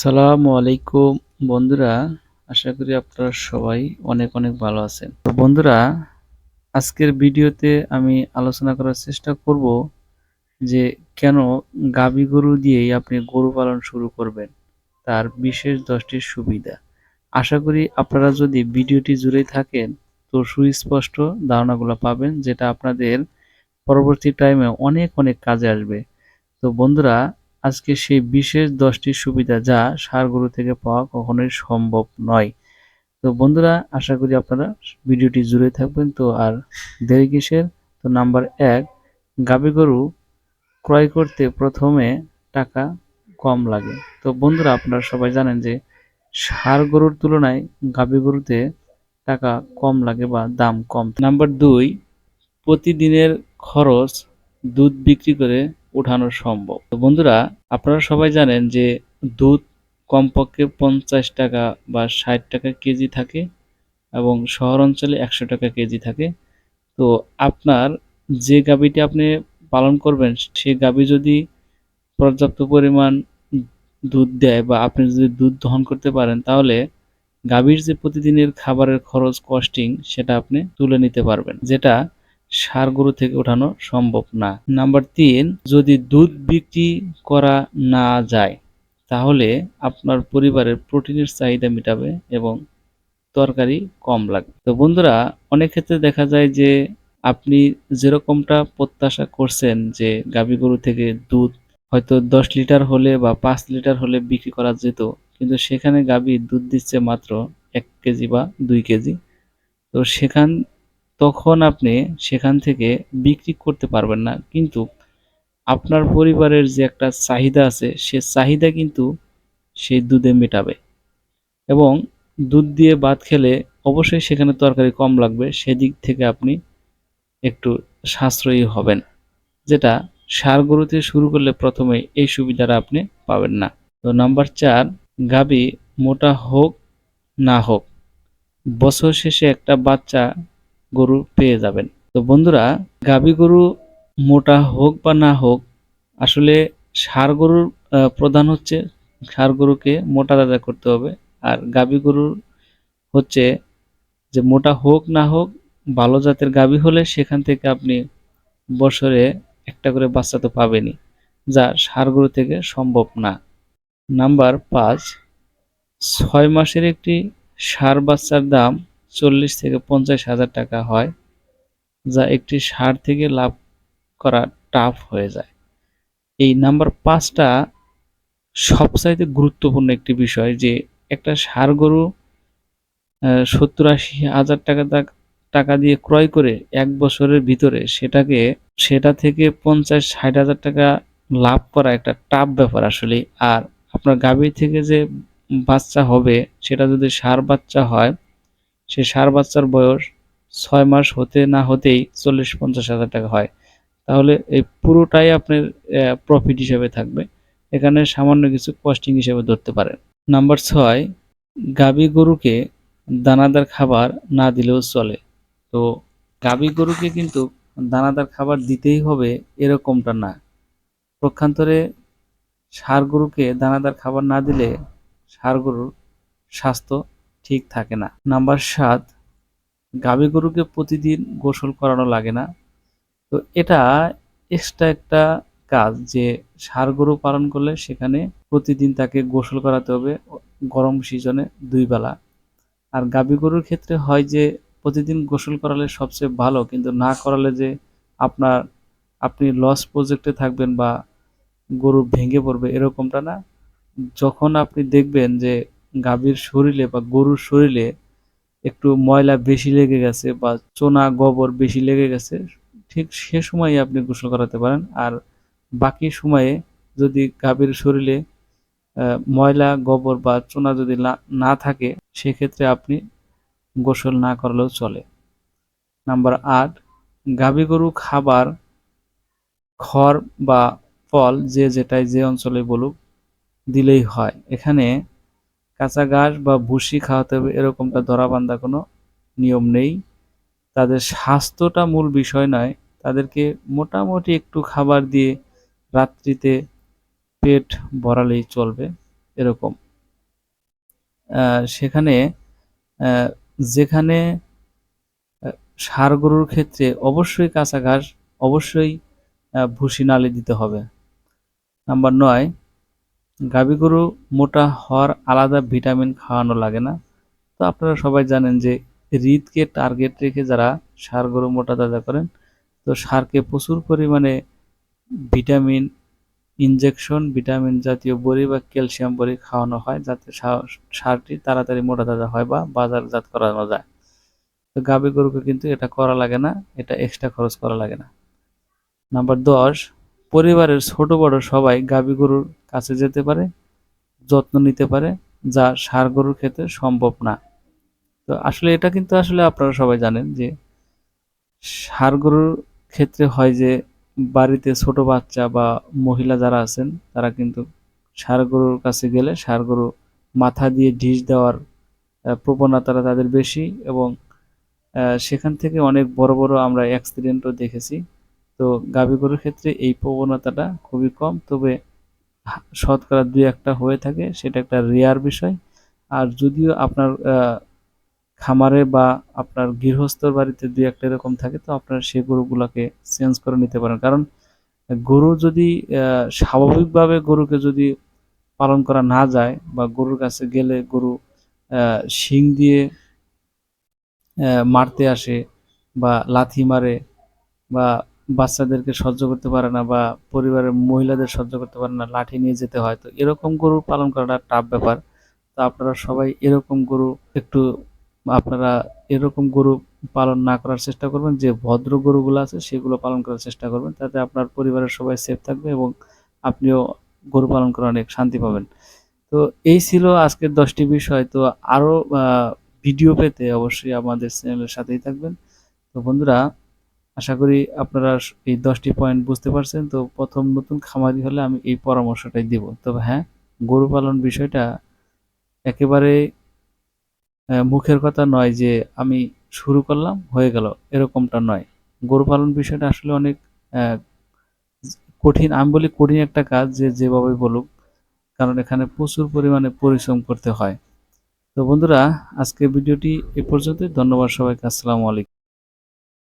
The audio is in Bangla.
আসসালামু আলাইকুম বন্ধুরা, আশা করি আপনারা সবাই অনেক অনেক ভালো আছেন। তো বন্ধুরা, আজকের ভিডিওতে আমি আলোচনা করার চেষ্টা করব যে কেন গাভী গরু দিয়েই আপনি গরু পালন শুরু করবেন, তার বিশেষ 10টি সুবিধা। আশা করি আপনারা যদি ভিডিওটি জুড়ে থাকেন তো সুস্পষ্ট ধারণাগুলো পাবেন, যেটা আপনাদের পরবর্তী টাইমে অনেক অনেক কাজে আসবে। তো বন্ধুরা, আজকে সেই বিশেষ 10টি সুবিধা যা ষাঁড় গরু থেকে পাওয়া কখনোই সম্ভব নয়। তো বন্ধুরা, আশা করি আপনারা ভিডিওটি জুড়ে থাকবেন। তো আর দেরি কিসের? তো নাম্বার 1, গাভী গরু ক্রয় করতে প্রথমে টাকা কম লাগে। তো বন্ধুরা, আপনারা সবাই জানেন যে ষাঁড় গরুর তুলনায় গাভী গরুতে টাকা কম লাগে বা দাম কম। নাম্বার 2, প্রতিদিনের খরচ দুধ বিক্রি করে উঠানো সম্ভব। তো বন্ধুরা, আপনারা সবাই জানেন যে দুধ কমপক্ষে 50 টাকা বা 60 টাকা কেজি থাকে এবং শহর অঞ্চলে 100 টাকা কেজি থাকে। তো আপনার যে গাভীটি আপনি পালন করবেন সেই গাভী যদি পর্যাপ্ত পরিমাণ দুধ দেয় বা আপনি যদি দুধ দহন করতে পারেন, তাহলে গাভীর যে প্রতিদিনের খাবারের খরচ কস্টিং সেটা আপনি তুলে নিতে পারবেন, যেটা ষাঁড় গরু থেকে ওঠানো সম্ভব না। নাম্বার 3, যদি দুধ বিক্রি করা না যায় তাহলে আপনার পরিবারের প্রোটিনের চাহিদা মেটাবে এবং তরকারি কম লাগবে। তো বন্ধুরা, অনেক ক্ষেত্রে দেখা যায় যে আপনি যেরকমটা প্রত্যাশা করছেন যে গাভী গরু থেকে দুধ হয়তো 10 লিটার হলে বা 5 লিটার হলে বিক্রি করা যেত, কিন্তু সেখানে গাভী দুধ দিচ্ছে মাত্র 1 কেজি বা 2 কেজি। তো তখন আপনি সেখান থেকে বিক্রি করতে পারবেন না, কিন্তু আপনার পরিবারের যে একটা চাহিদা আছে সে চাহিদা কিন্তু সেই দুধে মেটাবে এবং দুধ দিয়ে ভাত খেলে অবশ্যই সেখানে তরকারি কম লাগবে, সেদিক থেকে আপনি একটু সাশ্রয়ী হবেন, যেটা ষাঁড় গরু থেকে শুরু করলে প্রথমে এই সুবিধাটা আপনি পাবেন না। তো নাম্বার 4, গাভী মোটা হোক না হোক বছর শেষে একটা বাচ্চা গরু পেয়ে যাবেন। তো বন্ধুরা, গাভী গরু মোটা হোক বা না হোক, আসলে ষাঁড় গরুর প্রধান হচ্ছে ষাঁড় গরুকে মোটা তাজা করতে হবে। আর গাভী গরুর হচ্ছে যে মোটা হোক না হোক, ভালো জাতের গাভী হলে সেখান থেকে আপনি বছরে একটা করে বাচ্চা তো পাবেনই, যা ষাঁড় গরু থেকে সম্ভব না। নাম্বার 5, 6 মাসের একটি ষাঁড় বাচ্চার দাম 40 থেকে 50 হাজার টাকা হয়, যা একটি ষাঁড় থেকে লাভ করা টাফ হয়ে যায়। এই নাম্বার 5টা সবচাইতে গুরুত্বপূর্ণ একটি বিষয়, যে একটা ষাঁড় গরু 70-80 হাজার টাকা দিয়ে ক্রয় করে 1 বছরের ভিতরে সেটা থেকে 50-60 হাজার টাকা লাভ করা একটা টাফ ব্যাপার আসলে। আর আপনার গাভী থেকে যে বাচ্চা হবে সেটা যদি ষাঁড় বাচ্চা হয়, সে ষাঁড় বাচ্চার বয়স 6 মাস হতে না হতেই 40-50 হাজার টাকা হয়। তাহলে এই পুরোটাই আপনার প্রফিট হিসেবে থাকবে। এখানে সামান্য কিছু কস্টিং হিসেবে ধরতে পারেন। নাম্বার 6, গাভী গরুকে দানাদার খাবার না দিলেও চলে। তো গাভী গরুকে কিন্তু দানাদার খাবার দিতেই হবে এরকমটা না। পক্ষান্তরে ষাঁড় গরুকে দানাদার খাবার না দিলে ষাঁড় গরুর স্বাস্থ্য ঠিক থাকে না। নাম্বার 7, গাভী গরুকে প্রতিদিন গোসল করানো লাগে না। তো এটা এক্সট্রা একটা কাজ, যে ষাঁড় গরু পালন করলে সেখানে প্রতিদিন তাকে গোসল করাতে হবে, গরম সিজনে 2 বেলা। আর গাভী গরুর ক্ষেত্রে হয় যে প্রতিদিন গোসল করালে সবচেয়ে ভালো, কিন্তু না করালে যে আপনার আপনি লস প্রজেক্টে থাকবেন বা গরু ভেঙে পড়বে এরকমটা না। যখন আপনি দেখবেন যে গাভীর শরীরে বা গরুর শরীরে একটু ময়লা বেশি লেগে গেছে বা চোনা গোবর বেশি লেগে গেছে, ঠিক সে সময়ই আপনি গোসল করাতে পারেন। আর বাকি সময়ে যদি গাভীর শরীরে ময়লা গোবর বা চোনা যদি না থাকে, সেক্ষেত্রে আপনি গোসল না করলেও চলে। নাম্বার 8, গাভী গরু খাবার খড় বা ফল যে যেটাই যে অঞ্চলে বলুক দিলেই হয়। এখানে কাঁচা ঘাস বা ভুসি খাওয়াতে হবে এরকমটা ধরাবাঁধা কোনো নিয়ম নেই। তাদের স্বাস্থ্যটা মূল বিষয় নয়, তাদেরকে মোটামুটি একটু খাবার দিয়ে রাত্রিতে পেট ভরালেই চলবে এরকম। সেখানে যেখানে ষাঁড় গরুর ক্ষেত্রে অবশ্যই কাঁচা ঘাস, অবশ্যই ভুসি নালি দিতে হবে। নাম্বার 9, গাভী গরু মোটা হওয়ার আলাদা ভিটামিন খাওয়ানো লাগে না। তো আপনারা সবাই জানেন যে হৃদকে টার্গেট রেখে যারা ষাঁড় গরু মোটা তাজা করেন, তো ষাঁড়কে প্রচুর পরিমাণে ভিটামিন ইনজেকশন, ভিটামিন জাতীয় বড়ি বা ক্যালসিয়াম বড়ি খাওয়ানো হয়, যাতে ষাঁড়টি তাড়াতাড়ি মোটা তাজা হয় বা বাজারজাত করানো যায়। তো গাভী গরুকে কিন্তু এটা করা লাগে না, এটা এক্সট্রা খরচ করা লাগে না। নাম্বার 10, পরিবারের ছোট বড় সবাই গাভী গরুর কাছে যেতে পারে, যত্ন নিতে পারে, যা ষাঁড় গরুর ক্ষেত্রে সম্ভব না। তো আসলে এটা কিন্তু আসলে আপনারা সবাই জানেন যে ষাঁড় গরুর ক্ষেত্রে হয় যে বাড়িতে ছোট বাচ্চা বা মহিলা যারা আছেন তারা কিন্তু ষাঁড় গরুর কাছে গেলে ষাঁড় গরু মাথা দিয়ে ঢিস দেওয়ার প্রবণতাটা তাদের বেশি, এবং সেখান থেকে অনেক বড় বড় আমরা অ্যাক্সিডেন্টও দেখেছি। তো গাভী গরুর ক্ষেত্রে এই প্রবণতাটা খুবই কম, তবে শতকরা 2-1টা হয়ে থাকে, সেটা একটা রেয়ার বিষয়। আর যদিও আপনার খামারে বা আপনার গৃহস্থর বাড়িতে 2-1টা এরকম থাকে, তো আপনারা সেই গরুগুলাকে চেঞ্জ করে নিতে পারেন। কারণ গরু যদি স্বাভাবিকভাবে গরুকে যদি পালন করা না যায় বা গরুর কাছে গেলে গরু শিং দিয়ে মারতে আসে বা লাথি মারে বা বাচ্চাদেরকে সহ্য করতে পারে না বা পরিবারের মহিলাদের সহ্য করতে পারে না, লাঠি নিয়ে যেতে হয়, তো এরকম গরু পালন করাটা টাফ ব্যাপার। তো আপনারা সবাই এরকম গরু একটু আপনারা এরকম গরু পালন না করার চেষ্টা করবেন, যে ভদ্র গরুগুলো আছে সেগুলো পালন করার চেষ্টা করবেন, তাতে আপনার পরিবারের সবাই সেফ থাকবে এবং আপনিও গরু পালন করে অনেক শান্তি পাবেন। তো এই ছিল আজকের 10টি বিষয়। তো আরো ভিডিও পেতে অবশ্যই আমাদের চ্যানেলের সাথেই থাকবেন। তো বন্ধুরা, আশা করি আপনারা এই 10টি পয়েন্ট বুঝতে পারছেন। তো প্রথম নতুন খামারি হলে আমি এই পরামর্শটাই দিব। তবে হ্যাঁ, গরু পালন বিষয়টা একেবারে মুখের কথা নয় যে আমি শুরু করলাম হয়ে গেল, এরকমটা নয়। গরু পালন বিষয়টা আসলে অনেক কঠিন, আমি বলি কঠিন একটা কাজ, যে যেভাবে বলুক, কারণ এখানে প্রচুর পরিমাণে পরিশ্রম করতে হয়। তো বন্ধুরা, আজকের ভিডিওটি এ পর্যন্তই। ধন্যবাদ সবাইকে। আসসালামু আলাইকুম।